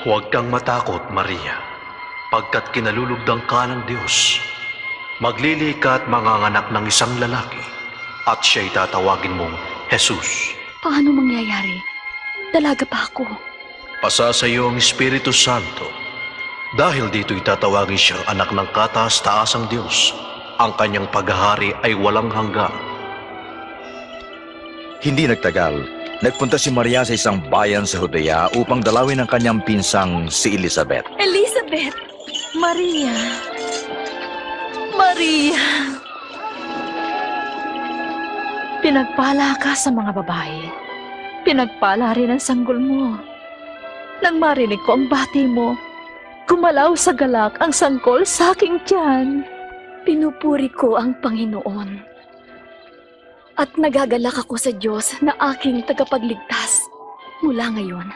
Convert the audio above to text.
Huwag kang matakot, Maria, pagkat kinalulugdang ka ng Diyos. Maglili ka at manganganak ng isang lalaki, at siya'y tatawagin mong Jesus. Paano mangyayari? Dalaga pa ako. Pasa sa iyo ang Espiritu Santo. Dahil dito'y tatawagin siyang anak ng kataas-taasang Diyos. Ang kanyang paghahari ay walang hanggan. Hindi nagtagal, nagpunta si Maria sa isang bayan sa Judea upang dalawin ang kanyang pinsang si Elizabeth. Elizabeth! Maria! Maria! Pinagpala ka sa mga babae. Pinagpala rin ang sanggol mo. Nang marinig ko ang bati mo, gumalaw sa galak ang sanggol sa aking tiyan. Pinupuri ko ang Panginoon. At nagagalak ako sa Diyos na aking tagapagligtas. Mula ngayon,